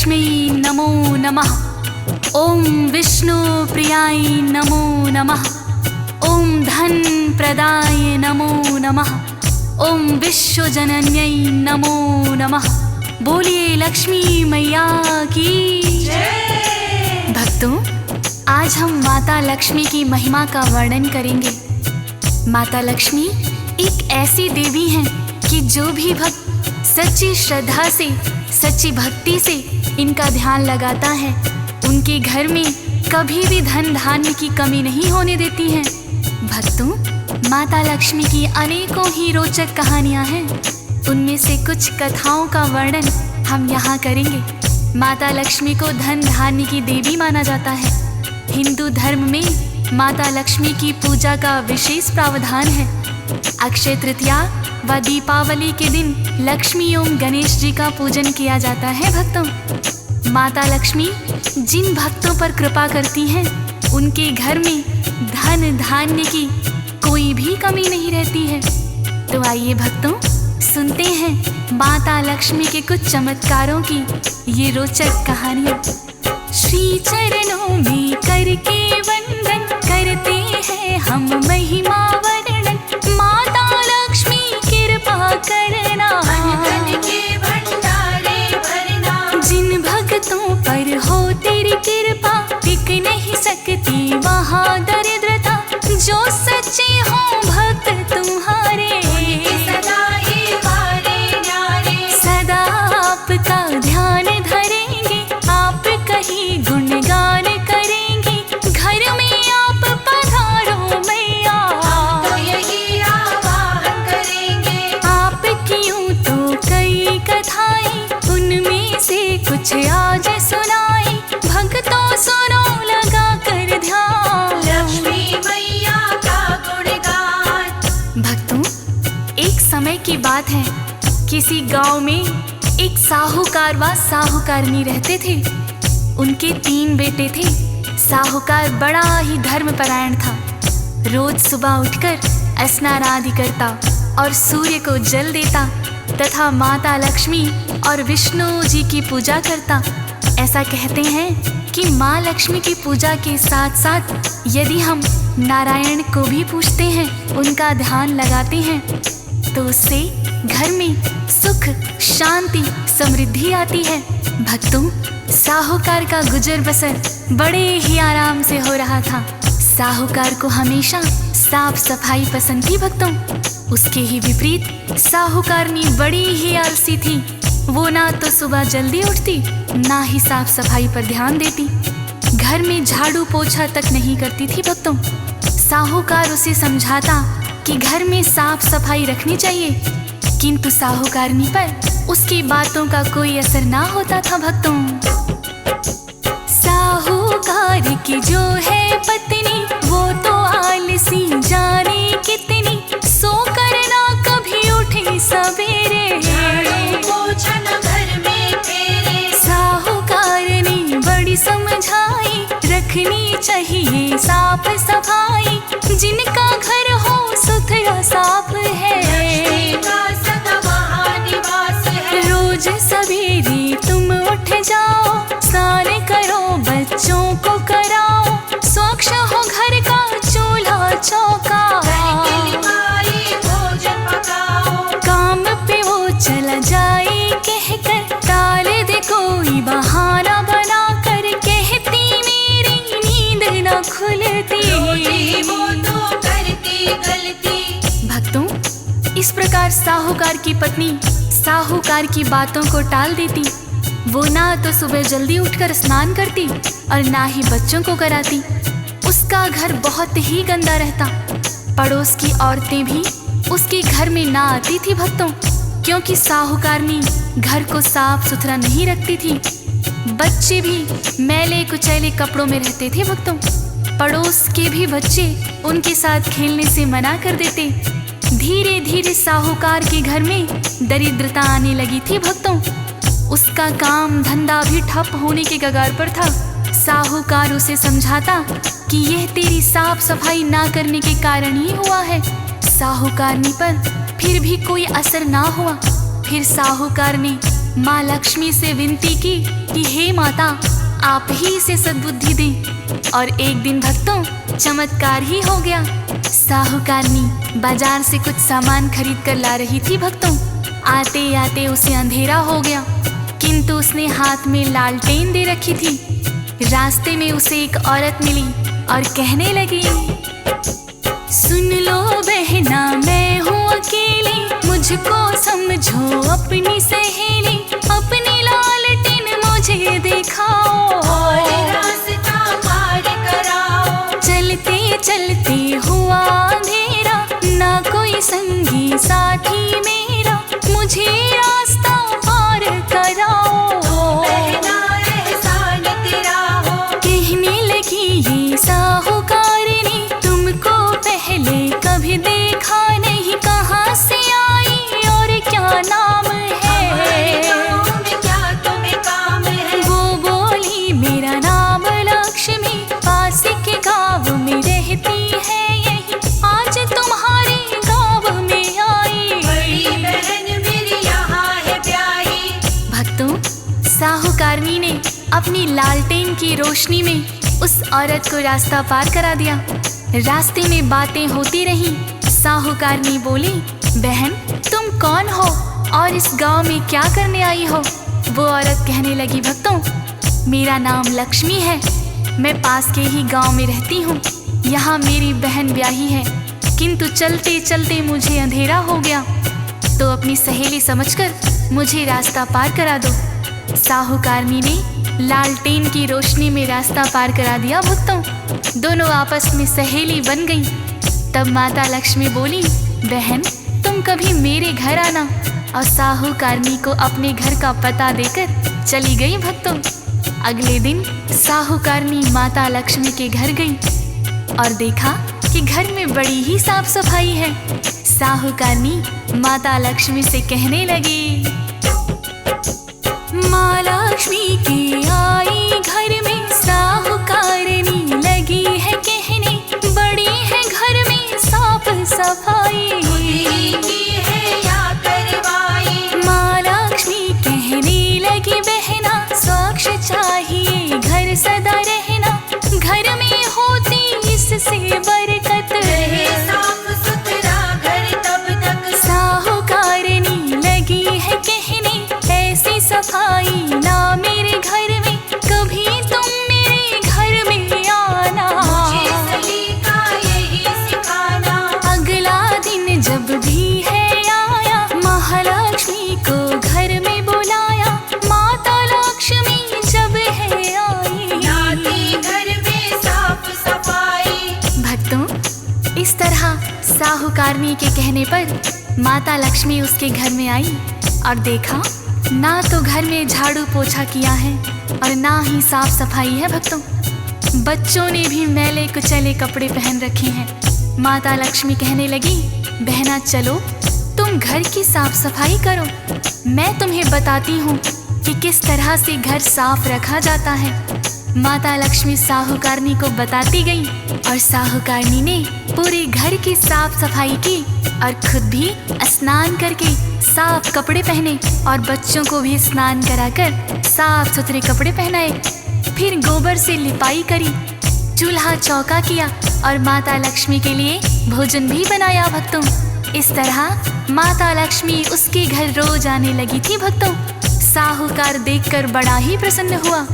लक्ष्मी नमो नमः। ओम विष्णु प्रियाय नमो नमः। ओम धन प्रदाय नमो नमः। ओम विश्वजनन्यै नमो नमः। बोलिए लक्ष्मी मैया की जय। भक्तों, आज हम माता लक्ष्मी की महिमा का वर्णन करेंगे। माता लक्ष्मी एक ऐसी देवी हैं कि जो भी भक्त सच्ची श्रद्धा से, सच्ची भक्ति से इनका ध्यान लगाता है, उनके घर में कभी भी धन धान्य की कमी नहीं होने देती हैं। भक्तों, माता लक्ष्मी की अनेकों ही रोचक कहानियां हैं। उनमें से कुछ कथाओं का वर्णन हम यहाँ करेंगे। माता लक्ष्मी को धन धान्य की देवी माना जाता है। हिंदू धर्म में माता लक्ष्मी की पूजा का विशेष प्रावधान है। अक्षय तृतीया व दीपावली के दिन लक्ष्मी एवं गणेश जी का पूजन किया जाता है। भक्तों, माता लक्ष्मी जिन भक्तों पर कृपा करती हैं, उनके घर में धन धान्य की कोई भी कमी नहीं रहती है। तो आइए भक्तों, सुनते हैं माता लक्ष्मी के कुछ चमत्कारों की ये रोचक कहानियाँ। श्री चरणों में करके वंदन करते हैं हम महिमा वर्णन। माता लक्ष्मी कृपा करना, धन के भंडारे भरना। जिन भक्तों पर हो तेरी कृपा, टिक नहीं सकती वहाँ दरिद्रता। जो सच्चे हो भक्त तुम्हारे, सदा ही वारे न्यारे। सदा आपका ध्यान धरेंगे, आप कहीं गुणगान करेंगे। घर में आप पधारो मैया, तो यही आवाहन करेंगे। आपकी यूं तो कई कथाएं, उनमें से कुछ आज सुनाई। भक्तों सुनो लगा कर ध्यान, लक्ष्मी मैया का गुणगान। भक्तों, एक समय की बात है। किसी गांव में एक साहूकार व साहूकारनी रहते थे। उनके 3 बेटे थे। साहूकार बड़ा ही धर्मपरायण था। रोज सुबह उठकर स्नान आदि करता और सूर्य को जल देता तथा माता लक्ष्मी और विष्णु जी की पूजा करता। ऐसा कहते हैं कि माँ लक्ष्मी की पूजा के साथ साथ यदि हम नारायण को भी पूजते हैं, उनका ध्यान लगाते हैं, तो उससे घर में सुख, शांति, समृद्धि आती है। भक्तों, साहूकार का गुजर बसर बड़े ही आराम से हो रहा था। साहूकार को हमेशा साफ सफाई पसंद थी। भक्तों, उसके ही विपरीत साहूकारनी बड़ी ही आलसी थी। वो ना तो सुबह जल्दी उठती, ना ही साफ सफाई पर ध्यान देती। घर में झाड़ू पोछा तक नहीं करती थी। भक्तों, साहूकार उसे समझाता कि घर में साफ सफाई रखनी चाहिए, किंतु साहूकारनी पर उसकी बातों का कोई असर ना होता था। भक्तों, साहूकार की जो है पत्नी, वो तो आलसी जाने कितनी। सो करना कभी उठे सवेरे, झाड़ू पोछा न घर में फेरे। साहूकार ने बड़ी समझाई, रखनी चाहिए साफ सफाई। जिनका घर हो सुथरा साफ है, लक्ष्मी का सदा वहाँ निवास है। रोज सवेरे तुम उठ जाओ, स्नान करो, बच्चों को कराओ। स्वच्छ हो घर का चूल्हा चौका, करके लिपाई भोजन पकाओ। काम पे वो चला जाए कहकर, टाल दे कोई बहाना बना कर। कहती मेरी नींद न खुलती, रोजी वो तो करती गलती। भक्तों, इस प्रकार साहूकार की पत्नी साहूकार की बातों को टाल देती। वो ना तो सुबह जल्दी उठकर स्नान करती और ना ही बच्चों को कराती। उसका घर बहुत ही गंदा रहता। पड़ोस की औरतें भी उसके घर में ना आती थी। भक्तों, क्योंकि साहूकारनी घर को साफ सुथरा नहीं रखती थी। बच्चे भी मैले कुचैले कपड़ों में रहते थे। भक्तों, पड़ोस के भी बच्चे उनके साथ खेलने से मना कर देते। धीरे धीरे साहूकार के घर में दरिद्रता आने लगी थी। भक्तों, उसका काम धंधा भी ठप होने के कगार पर था। साहूकार उसे समझाता कि यह तेरी साफ सफाई ना करने के कारण ही हुआ है। साहूकारनी पर फिर भी कोई असर ना हुआ। फिर साहूकार ने माँ लक्ष्मी से विनती की कि हे माता, आप ही इसे सद्बुद्धि दें। और एक दिन भक्तों चमत्कार ही हो गया। साहूकारनी बाजार से कुछ सामान खरीद कर ला रही थी भक्तों। आते आते उसे अंधेरा हो गया, किंतु उसने हाथ में लालटेन दे रखी थी। रास्ते में उसे एक औरत मिली और कहने लगी, सुन लो बहना, मैं हूँ अकेली, मुझको समझो अपनी सहेली। अपनी लालटेन मुझे दिखाओ और रास्ता पार कराओ। चलते चलते हुआ अंधेरा, ना कोई संगी साथी मेरा, मुझे रास्ता पार कराओ। बहना एहसान तेरा हो। कहने लगी ये साहूकारनी, तुमको पहले कभी देखा नहीं, कहाँ से आई और क्या नाम है? गाँव में क्या तुम्हें काम है? वो बोली मेरा नाम लक्ष्मी, पास के गाँव में रहती है यही, आज तुम्हारे गाँव में आई। बड़ी बहन मेरी यहाँ है ब्याही। भक्तों साहूकारनी ने अपनी लालटेन की रोशनी में उस औरत को रास्ता पार करा दिया। रास्ते में बातें होती रहीं। साहूकारनी बोली, बहन तुम कौन हो और इस गांव में क्या करने आई हो? वो औरत कहने लगी, भक्तों मेरा नाम लक्ष्मी है, मैं पास के ही गांव में रहती हूँ। यहाँ मेरी बहन ब्याही है, किंतु चलते चलते मुझे अंधेरा हो गया, तो अपनी सहेली समझकर मुझे रास्ता पार करा दो। साहूकारनी ने लालटेन की रोशनी में रास्ता पार करा दिया भक्तों। दोनों आपस में सहेली बन गईं। तब माता लक्ष्मी बोली, बहन तुम कभी मेरे घर आना। और साहूकारनी को अपने घर का पता देकर चली गई भक्तों। अगले दिन साहूकारनी माता लक्ष्मी के घर गई और देखा कि घर में बड़ी ही साफ सफाई है। साहूकारनी माता लक्ष्मी से कहने लगी, माँ लक्ष्मी की आई घर में, साहूकारनी लगी है कहने, बड़ी है घर में साफ सफाई। की है या करवाई। माँ लक्ष्मी कहने लगी, बहना स्वच्छ चाहिए घर सदा रहना, घर में होती इससे बरकत। रहे साफ सुथरा घर तब तक। साहूकारनी लगी है कहने, ऐसी सफाई ना मेरे घर में, कभी तुम मेरे घर में आना। मुझे सलीका यही सिखाना। अगला दिन जब भी है आया, महालक्ष्मी को घर में बुलाया। माता लक्ष्मी जब है आई, लाती घर में साफ सफाई। भक्तों इस तरह साहूकारनी के कहने पर माता लक्ष्मी उसके घर में आई और देखा ना तो घर में झाड़ू पोछा किया है और ना ही साफ सफाई है भक्तों। बच्चों ने भी मैले कुचले कपड़े पहन रखे हैं। माता लक्ष्मी कहने लगी, बहना चलो तुम घर की साफ सफाई करो, मैं तुम्हें बताती हूँ कि किस तरह से घर साफ रखा जाता है। माता लक्ष्मी साहूकारनी को बताती गई और साहूकारनी ने पूरे घर की साफ सफाई की और खुद भी स्नान करके साफ कपड़े पहने और बच्चों को भी स्नान कराकर साफ सुथरे कपड़े पहनाए। फिर गोबर से लिपाई करी, चूल्हा चौका किया और माता लक्ष्मी के लिए भोजन भी बनाया भक्तों। इस तरह माता लक्ष्मी उसके घर रोज आने लगी थी भक्तों। साहूकार देखकर बड़ा ही प्रसन्न हुआ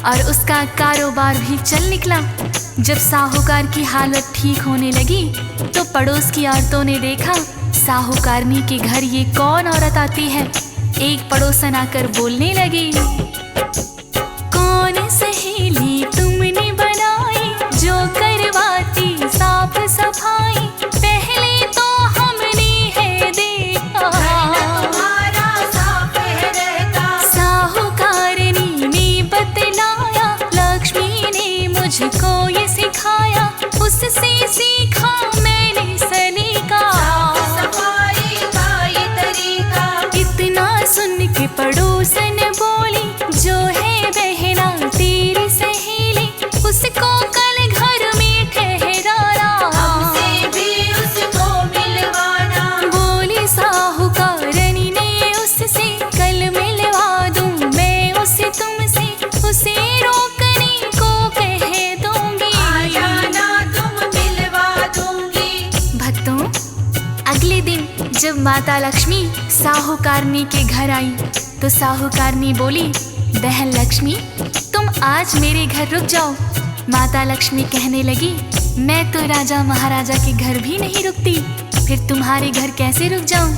और उसका कारोबार भी चल निकला। जब साहूकार की हालत ठीक होने लगी तो पड़ोस की औरतों ने देखा साहूकारनी के घर ये कौन औरत आती है। एक पड़ोसन आकर बोलने लगी, कौन सहेली तुमने बनाई जो करवाती साफ सफाई, पहले तो हमने है देखा तुम्हारा साफ है रहता। साहूकारनी ने बतलाया, लक्ष्मी ने मुझको ये सिखाया, उससे सीखा मैंने सलीका। सफाई का ये तरीका। इतना सुन के पड़ोसन बोली, जो है बहना तेरी सहेली, भक्तों, अगले दिन जब माता लक्ष्मी साहूकारनी के घर आई तो साहूकारनी बोली, बहन लक्ष्मी, तुम आज मेरे घर रुक जाओ। माता लक्ष्मी कहने लगी, मैं तो राजा महाराजा के घर भी नहीं रुकती, फिर तुम्हारे घर कैसे रुक जाऊं?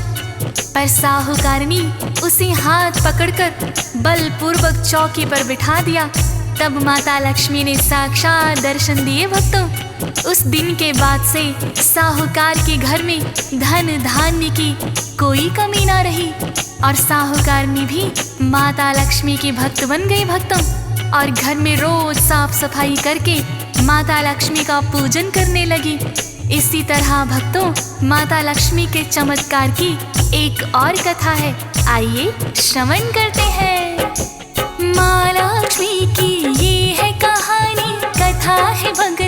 पर साहूकारनी उसे हाथ पकड़कर बलपूर्वक चौकी पर बिठा दिया। तब माता लक्ष्मी ने साक्षात दर्शन दिए भक्तों। उस दिन के बाद से साहूकार के घर में धन धान्य की कोई कमी ना रही और साहूकारनी भी माता लक्ष्मी की भक्त बन गई भक्तों, और घर में रोज साफ सफाई करके माता लक्ष्मी का पूजन करने लगी। इसी तरह भक्तों, माता लक्ष्मी के चमत्कार की एक और कथा है, आइए श्रवण करते हैं। माँ लक्ष्मी की ये है कहानी, कथा है भगत